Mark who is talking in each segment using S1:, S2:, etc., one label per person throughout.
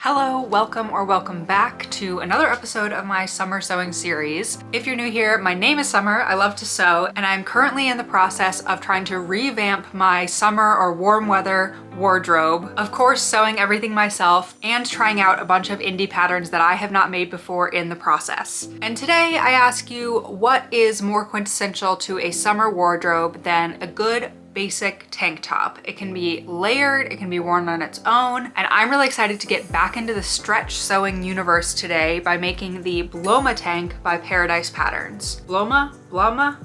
S1: Hello, welcome or welcome back to another episode of my summer sewing series. If you're new here, my name is Summer, I love to sew, and I'm currently in the process of trying to revamp my summer or warm weather wardrobe. Of course, sewing everything myself and trying out a bunch of indie patterns that I have not made before in the process. And today I ask you, what is more quintessential to a summer wardrobe than a good basic tank top? It can be layered, it can be worn on its own, and I'm really excited to get back into the stretch sewing universe today by making the Bloma tank by Paradise Patterns. Bloma?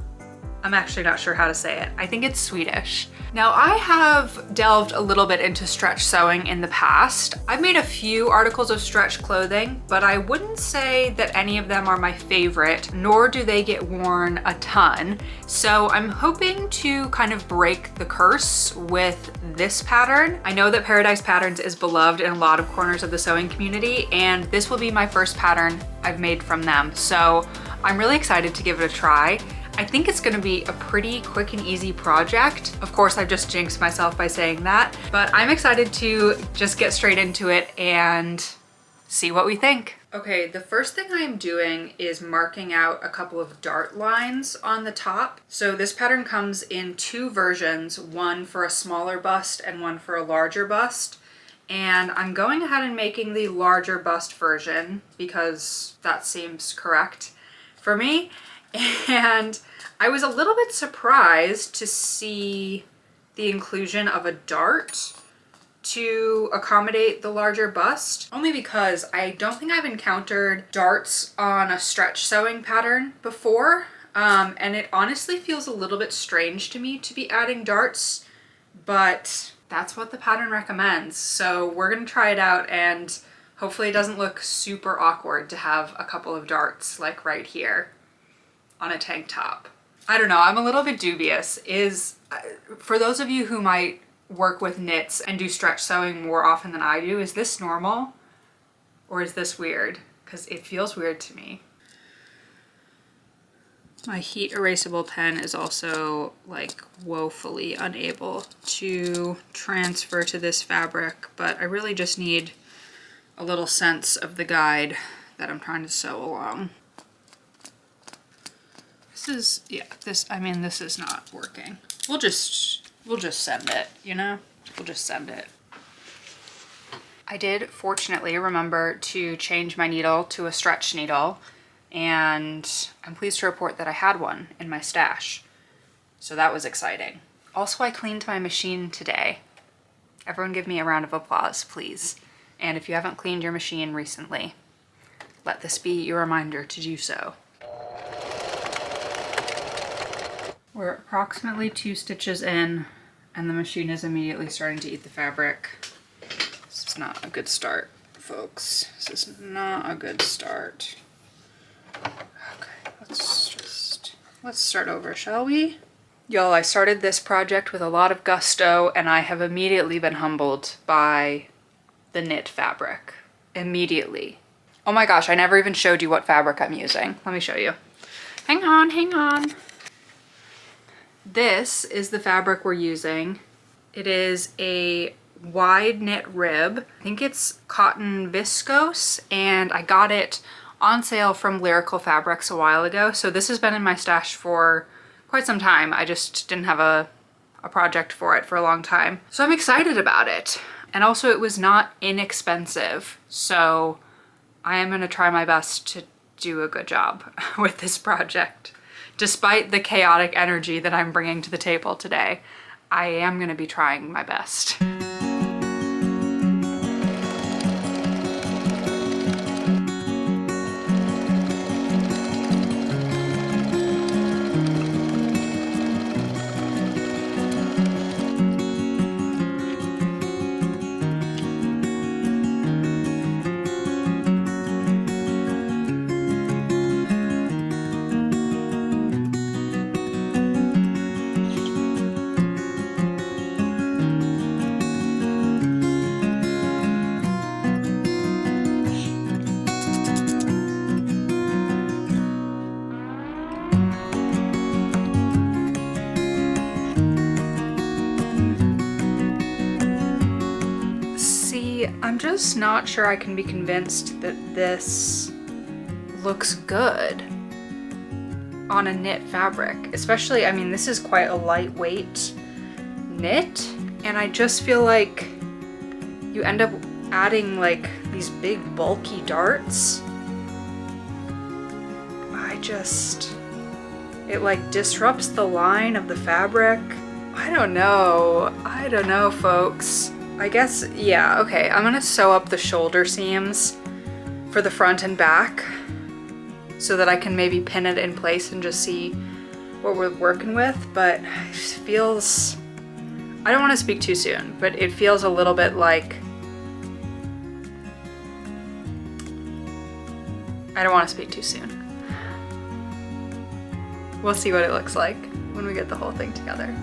S1: I'm actually not sure how to say it. I think it's Swedish. Now, I have delved a little bit into stretch sewing in the past. I've made a few articles of stretch clothing, but I wouldn't say that any of them are my favorite, nor do they get worn a ton. So I'm hoping to kind of break the curse with this pattern. I know that Paradise Patterns is beloved in a lot of corners of the sewing community, and this will be my first pattern I've made from them. So I'm really excited to give it a try. I think it's gonna be a pretty quick and easy project. Of course, I've just jinxed myself by saying that, but I'm excited to just get straight into it and see what we think. Okay, the first thing I'm doing is marking out a couple of dart lines on the top. So this pattern comes in two versions, one for a smaller bust and one for a larger bust. And I'm going ahead and making the larger bust version because that seems correct for me. And I was a little bit surprised to see the inclusion of a dart to accommodate the larger bust, only because I don't think I've encountered darts on a stretch sewing pattern before. And it honestly feels a little bit strange to me to be adding darts, but that's what the pattern recommends. So we're gonna try it out, and hopefully it doesn't look super awkward to have a couple of darts like right here on a tank top. I don't know, I'm a little bit dubious. For those of you who might work with knits and do stretch sewing more often than I do, is this normal or is this weird? Because it feels weird to me. My heat erasable pen is also like woefully unable to transfer to this fabric, but I really just need a little sense of the guide that I'm trying to sew along. This is not working. We'll just send it, you know? We'll just send it. I did fortunately remember to change my needle to a stretch needle, and I'm pleased to report that I had one in my stash. So that was exciting. Also, I cleaned my machine today. Everyone give me a round of applause, please. And if you haven't cleaned your machine recently, let this be your reminder to do so. We're approximately 2 stitches in, and the machine is immediately starting to eat the fabric. This is not a good start, folks. This is not a good start. Okay, let's start over, shall we? Y'all, I started this project with a lot of gusto, and I have immediately been humbled by the knit fabric. Immediately. Oh my gosh, I never even showed you what fabric I'm using. Let me show you. Hang on. This is the fabric we're using. It is a wide knit rib. I think it's cotton viscose, and I got it on sale from Lyrical Fabrics a while ago. So this has been in my stash for quite some time. I just didn't have a project for it for a long time. So I'm excited about it. And also it was not inexpensive. So I am gonna try my best to do a good job with this project. Despite the chaotic energy that I'm bringing to the table today, I am going to be trying my best. I'm just not sure I can be convinced that this looks good on a knit fabric. Especially, I mean, this is quite a lightweight knit, and I just feel like you end up adding like these big bulky darts. It like disrupts the line of the fabric. I don't know, folks. I guess, yeah, okay, I'm gonna sew up the shoulder seams for the front and back so that I can maybe pin it in place and just see what we're working with, but it feels, I don't want to speak too soon, but it feels a little bit like, I don't want to speak too soon. We'll see what it looks like when we get the whole thing together.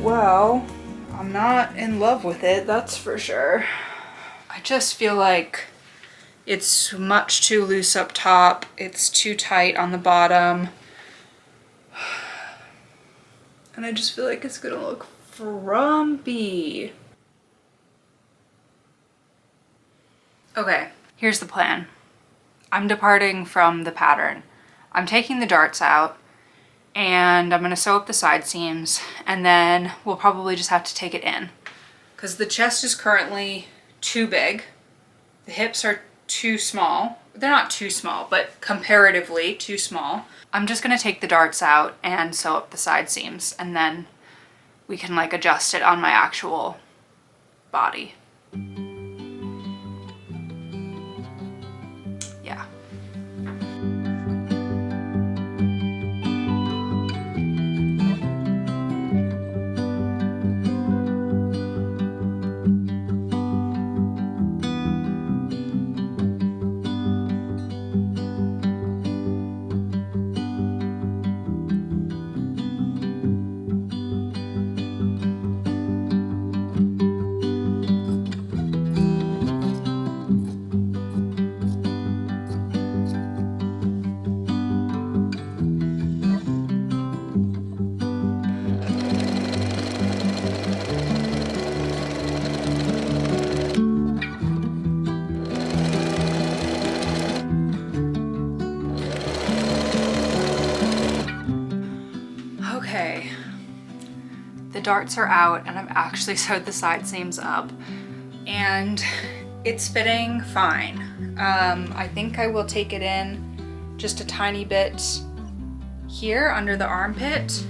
S1: Well, I'm not in love with it, that's for sure. I just feel like it's much too loose up top, it's too tight on the bottom, and I just feel like it's gonna look frumpy. Okay, here's the plan. I'm departing from the pattern. I'm taking the darts out, and I'm gonna sew up the side seams, and then we'll probably just have to take it in. Because the chest is currently too big. The hips are too small. They're not too small, but comparatively too small. I'm just gonna take the darts out and sew up the side seams, and then we can like adjust it on my actual body. Yeah. Okay, the darts are out and I've actually sewed the side seams up and it's fitting fine. I think I will take it in just a tiny bit here under the armpit,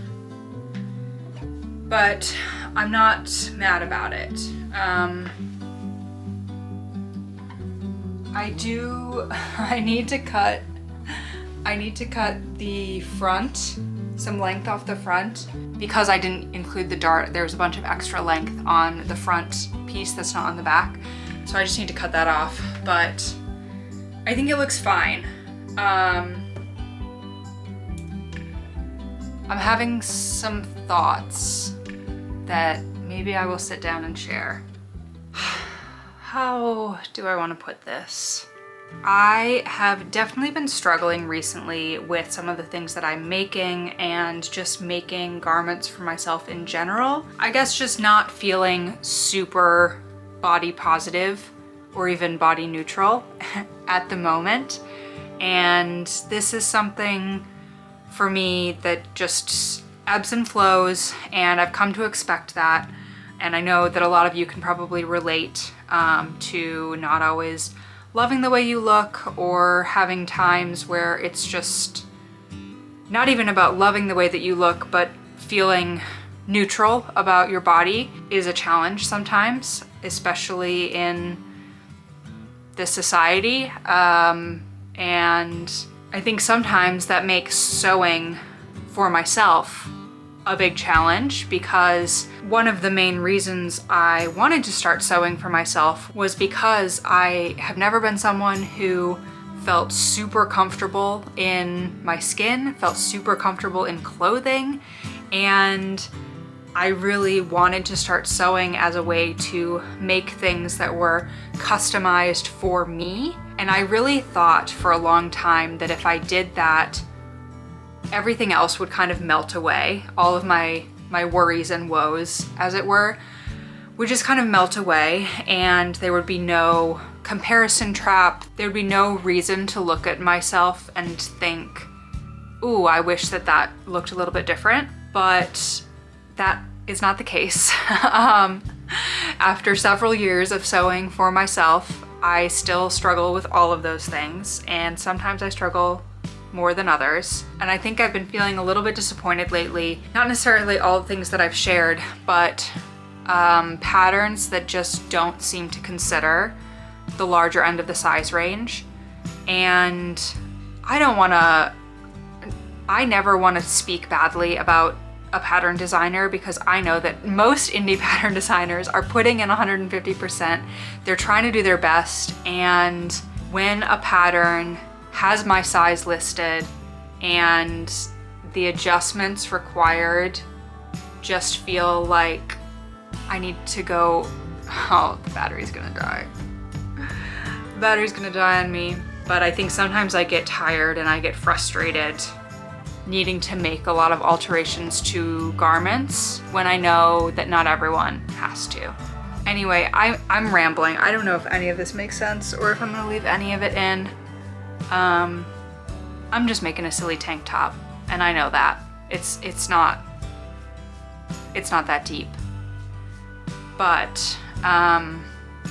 S1: but I'm not mad about it. I need to cut the front, some length off the front, because I didn't include the dart. There's a bunch of extra length on the front piece that's not on the back, so I just need to cut that off, but I think it looks fine. I'm having some thoughts that maybe I will sit down and share. How do I want to put this? I have definitely been struggling recently with some of the things that I'm making and just making garments for myself in general. I guess just not feeling super body positive or even body neutral at the moment. And this is something for me that just ebbs and flows, and I've come to expect that. And I know that a lot of you can probably relate to not always loving the way you look, or having times where it's just not even about loving the way that you look, but feeling neutral about your body is a challenge sometimes, especially in this society. And I think sometimes that makes sewing for myself a big challenge, because one of the main reasons I wanted to start sewing for myself was because I have never been someone who felt super comfortable in my skin, felt super comfortable in clothing, and I really wanted to start sewing as a way to make things that were customized for me. And I really thought for a long time that if I did that, everything else would kind of melt away. All of my worries and woes, as it were, would just kind of melt away, and there would be no comparison trap. There would be no reason to look at myself and think, ooh, I wish that that looked a little bit different. But that is not the case. After several years of sewing for myself, I still struggle with all of those things, and sometimes I struggle more than others. And I think I've been feeling a little bit disappointed lately. Not necessarily all the things that I've shared, but patterns that just don't seem to consider the larger end of the size range. And I never want to speak badly about a pattern designer, because I know that most indie pattern designers are putting in 150%. They're trying to do their best, and when a pattern has my size listed and the adjustments required just feel like I need to go, oh, the battery's gonna die. The battery's gonna die on me. But I think sometimes I get tired and I get frustrated needing to make a lot of alterations to garments when I know that not everyone has to. Anyway, I'm rambling. I don't know if any of this makes sense or if I'm gonna leave any of it in. I'm just making a silly tank top, and I know that. It's not that deep. But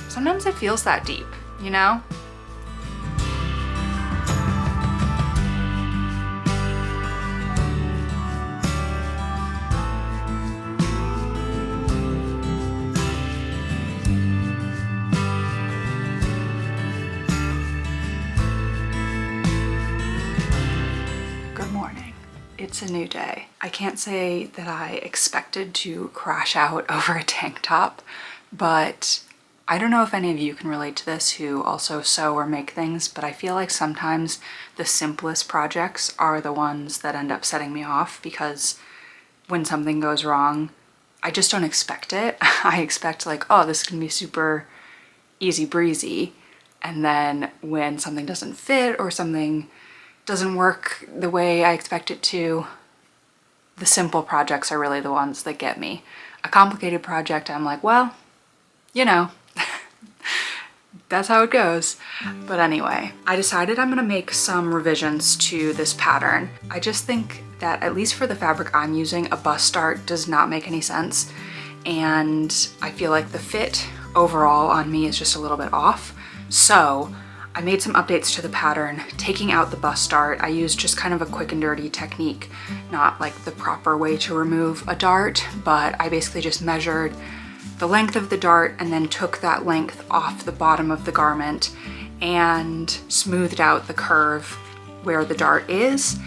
S1: sometimes it feels that deep, you know? It's a new day. I can't say that I expected to crash out over a tank top, but I don't know if any of you can relate to this who also sew or make things, but I feel like sometimes the simplest projects are the ones that end up setting me off, because when something goes wrong, I just don't expect it. I expect like, oh, this is gonna be super easy breezy. And then when something doesn't fit or something doesn't work the way I expect it to, the simple projects are really the ones that get me. A complicated project, I'm like, well, you know, that's how it goes. But anyway, I decided I'm gonna make some revisions to this pattern. I just think that, at least for the fabric I'm using, a bust dart does not make any sense. And I feel like the fit overall on me is just a little bit off. So I made some updates to the pattern, taking out the bust dart. I used just kind of a quick and dirty technique, not like the proper way to remove a dart, but I basically just measured the length of the dart and then took that length off the bottom of the garment and smoothed out the curve where the dart is.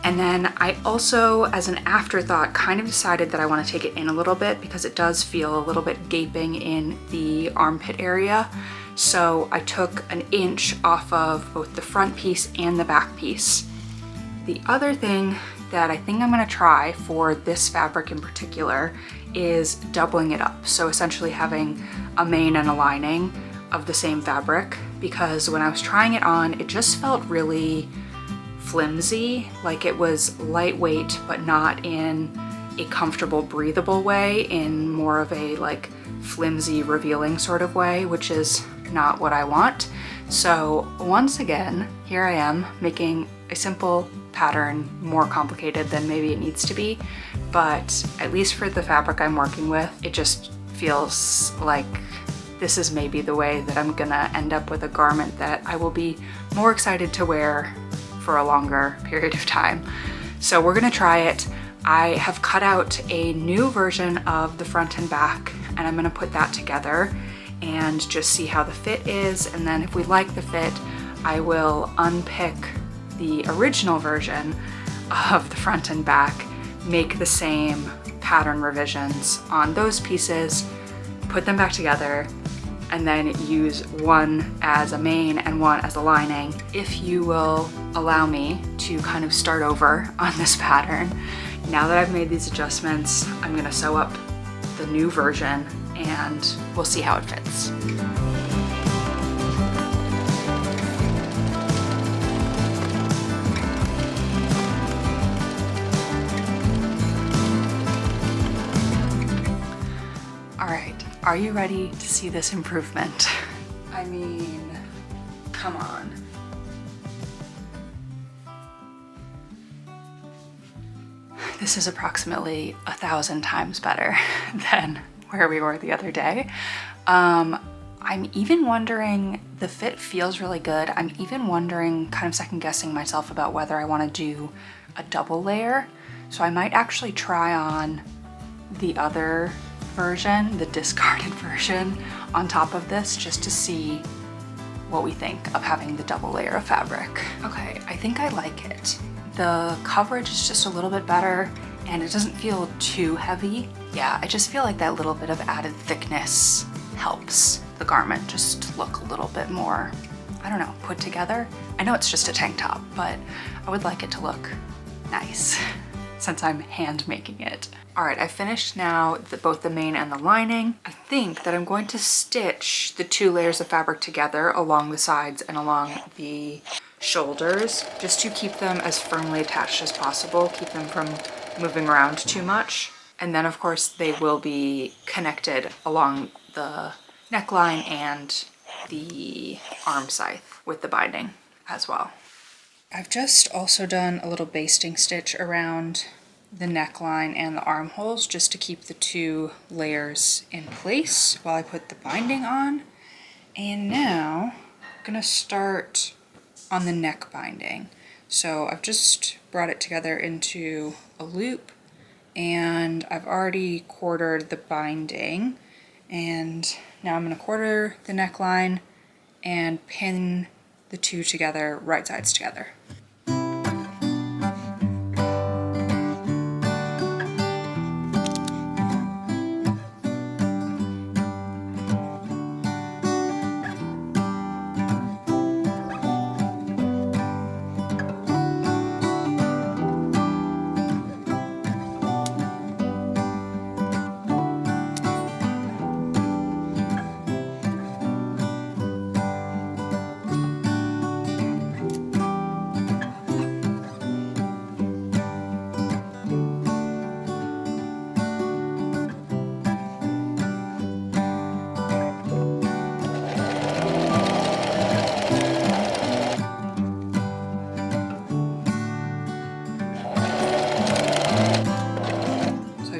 S1: And then I also, as an afterthought, kind of decided that I want to take it in a little bit, because it does feel a little bit gaping in the armpit area. So I took an inch off of both the front piece and the back piece. The other thing that I think I'm gonna try for this fabric in particular is doubling it up. So essentially having a main and a lining of the same fabric, because when I was trying it on, it just felt really flimsy, like it was lightweight, but not in a comfortable, breathable way, in more of a like flimsy, revealing sort of way, which is not what I want. So once again, here I am making a simple pattern more complicated than maybe it needs to be, but at least for the fabric I'm working with, it just feels like this is maybe the way that I'm gonna end up with a garment that I will be more excited to wear for a longer period of time. So we're gonna try it. I have cut out a new version of the front and back, and I'm gonna put that together and just see how the fit is. And then if we like the fit, I will unpick the original version of the front and back, make the same pattern revisions on those pieces, put them back together, and then use one as a main and one as a lining. If you will allow me to kind of start over on this pattern, now that I've made these adjustments, I'm gonna sew up the new version and we'll see how it fits. Are you ready to see this improvement? I mean, come on. This is approximately 1,000 times better than where we were the other day. I'm even wondering, the fit feels really good. I'm even wondering, kind of second guessing myself about whether I want to do a double layer. So I might actually try on the other version, the discarded version, on top of this just to see what we think of having the double layer of fabric. Okay, I think I like it. The coverage is just a little bit better and it doesn't feel too heavy. Yeah, I just feel like that little bit of added thickness helps the garment just look a little bit more, I don't know, put together. I know it's just a tank top, but I would like it to look nice since I'm hand making it. All right, I finished now both the main and the lining. I think that I'm going to stitch the 2 layers of fabric together along the sides and along the shoulders, just to keep them as firmly attached as possible, keep them from moving around too much. And then of course they will be connected along the neckline and the arm scythe with the binding as well. I've just also done a little basting stitch around the neckline and the armholes just to keep the 2 layers in place while I put the binding on. And now I'm gonna start on the neck binding. So I've just brought it together into a loop and I've already quartered the binding, and now I'm gonna quarter the neckline and pin the 2 together, right sides together.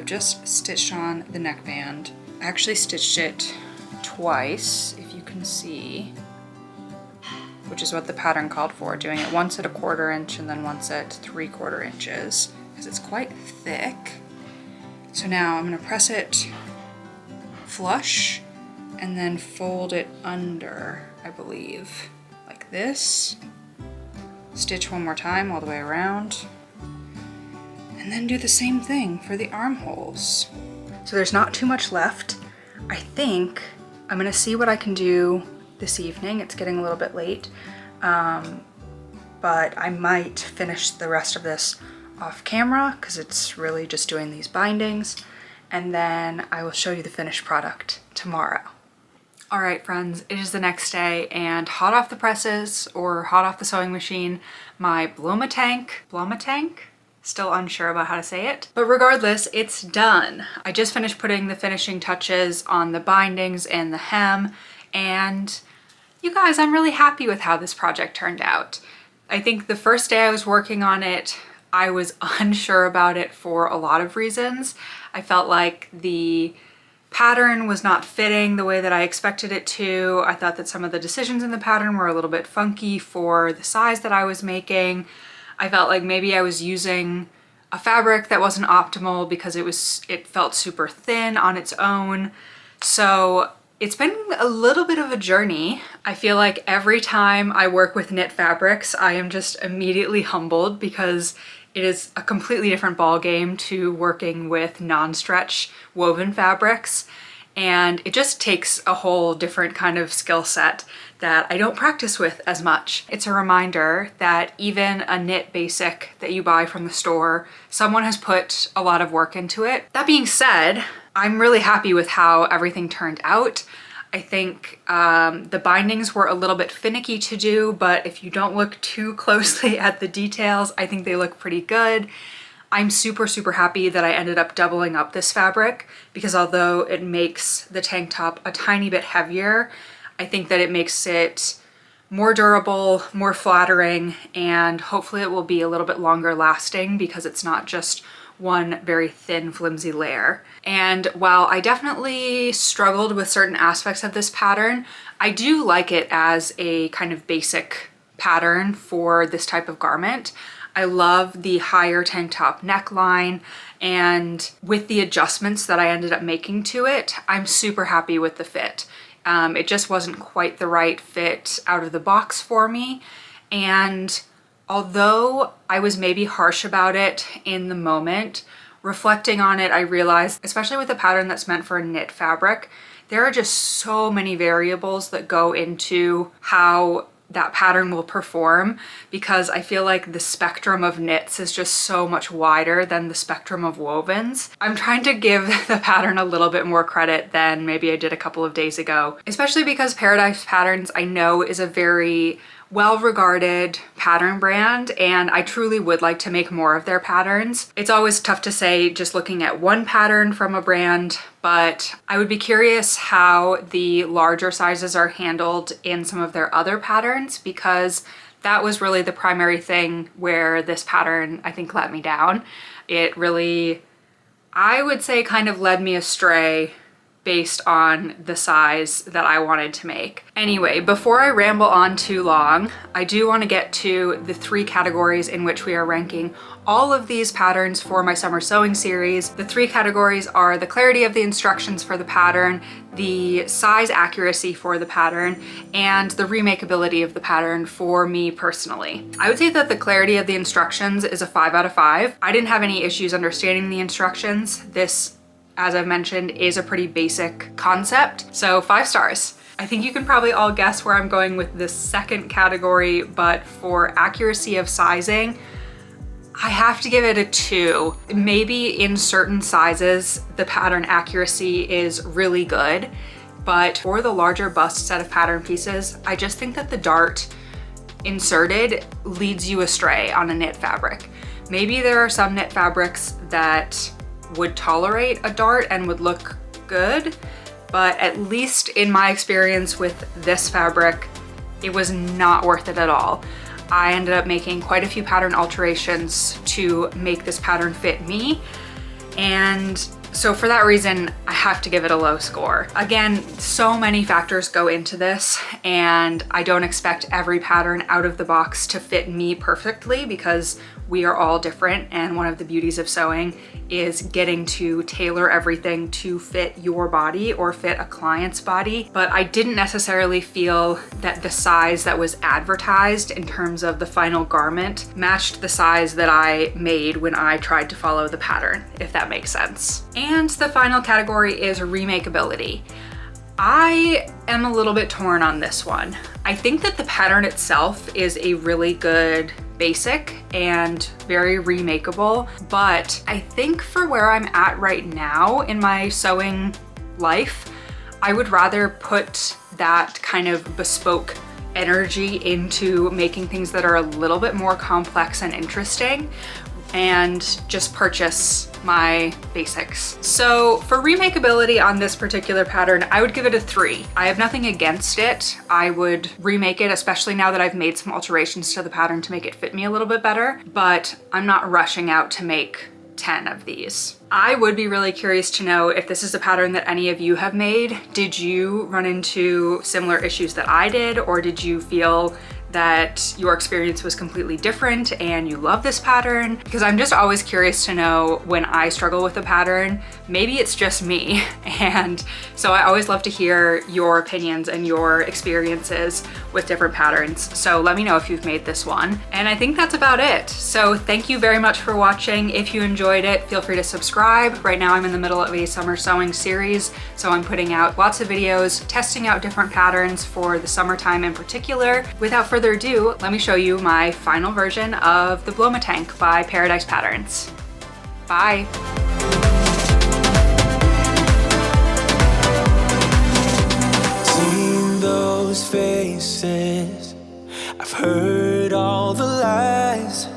S1: Just stitched on the neckband. I actually stitched it twice, if you can see, which is what the pattern called for, doing it once at 1/4 inch and then once at 3/4 inches, because it's quite thick. So now I'm gonna press it flush and then fold it under, I believe, like this. Stitch one more time all the way around. And then do the same thing for the armholes. So there's not too much left. I think I'm gonna see what I can do this evening. It's getting a little bit late, but I might finish the rest of this off camera because it's really just doing these bindings, and then I will show you the finished product tomorrow. All right, friends, it is the next day and hot off the presses or hot off the sewing machine, my Bloma tank, still unsure about how to say it, but regardless, it's done. I just finished putting the finishing touches on the bindings and the hem, and you guys, I'm really happy with how this project turned out. I think the first day I was working on it, I was unsure about it for a lot of reasons. I felt like the pattern was not fitting the way that I expected it to. I thought that some of the decisions in the pattern were a little bit funky for the size that I was making. I felt like maybe I was using a fabric that wasn't optimal because it felt super thin on its own. So it's been a little bit of a journey. I feel like every time I work with knit fabrics, I am just immediately humbled because it is a completely different ball game to working with non-stretch woven fabrics. And it just takes a whole different kind of skill set that I don't practice with as much. It's a reminder that even a knit basic that you buy from the store, someone has put a lot of work into it. That being said, I'm really happy with how everything turned out. I think the bindings were a little bit finicky to do, but if you don't look too closely at the details, I think they look pretty good. I'm super, super happy that I ended up doubling up this fabric because although it makes the tank top a tiny bit heavier, I think that it makes it more durable, more flattering, and hopefully it will be a little bit longer lasting because it's not just one very thin, flimsy layer. And while I definitely struggled with certain aspects of this pattern, I do like it as a kind of basic pattern for this type of garment. I love the higher tank top neckline, and with the adjustments that I ended up making to it, I'm super happy with the fit. It just wasn't quite the right fit out of the box for me. And although I was maybe harsh about it in the moment, reflecting on it, I realized, especially with a pattern that's meant for a knit fabric, there are just so many variables that go into how that pattern will perform, because I feel like the spectrum of knits is just so much wider than the spectrum of wovens. I'm trying to give the pattern a little bit more credit than maybe I did a couple of days ago, especially because Paradise Patterns I know is a very well-regarded pattern brand, and I truly would like to make more of their patterns. It's always tough to say just looking at one pattern from a brand, but I would be curious how the larger sizes are handled in some of their other patterns, because that was really the primary thing where this pattern I think let me down. It really, I would say, kind of led me astray based on the size that I wanted to make. Anyway, before I ramble on too long, I do want to get to the 3 categories in which we are ranking all of these patterns for my summer sewing series. The 3 categories are the clarity of the instructions for the pattern, the size accuracy for the pattern, and the remakeability of the pattern for me personally. I would say that the clarity of the instructions is a 5 out of 5. I didn't have any issues understanding the instructions. This, as I've mentioned, is a pretty basic concept, so 5 stars. I think you can probably all guess where I'm going with this second category, but for accuracy of sizing, I have to give it a 2. Maybe in certain sizes, the pattern accuracy is really good, but for the larger bust set of pattern pieces, I just think that the dart inserted leads you astray on a knit fabric. Maybe there are some knit fabrics that would tolerate a dart and would look good, but at least in my experience with this fabric, it was not worth it at all. I ended up making quite a few pattern alterations to make this pattern fit me, and so for that reason, I have to give it a low score. Again, so many factors go into this, and I don't expect every pattern out of the box to fit me perfectly because we are all different, and one of the beauties of sewing is getting to tailor everything to fit your body or fit a client's body. But I didn't necessarily feel that the size that was advertised in terms of the final garment matched the size that I made when I tried to follow the pattern, if that makes sense. And the final category is remakeability. I am a little bit torn on this one. I think that the pattern itself is a really good basic and very remakeable, but I think for where I'm at right now in my sewing life, I would rather put that kind of bespoke energy into making things that are a little bit more complex and interesting, and just purchase my basics. So for remakeability on this particular pattern, I would give it a 3. I have nothing against it. I would remake it, especially now that I've made some alterations to the pattern to make it fit me a little bit better, but I'm not rushing out to make 10 of these. I would be really curious to know if this is a pattern that any of you have made. Did you run into similar issues that I did, or did you feel that your experience was completely different and you love this pattern, because I'm just always curious to know when I struggle with a pattern, maybe it's just me. And so I always love to hear your opinions and your experiences with different patterns. So let me know if you've made this one. And I think that's about it. So thank you very much for watching. If you enjoyed it, feel free to subscribe. Right now I'm in the middle of a summer sewing series, so I'm putting out lots of videos, testing out different patterns for the summertime in particular. Without further ado, let me show you my final version of the Blow-Ma Tank by Paradise Patterns. Bye.
S2: Seen those faces, I've heard all the lies,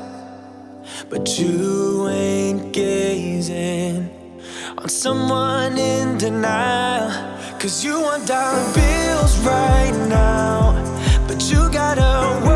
S2: but you ain't gazing on someone in denial. 'Cause you want dollar bills right now, but you gotta work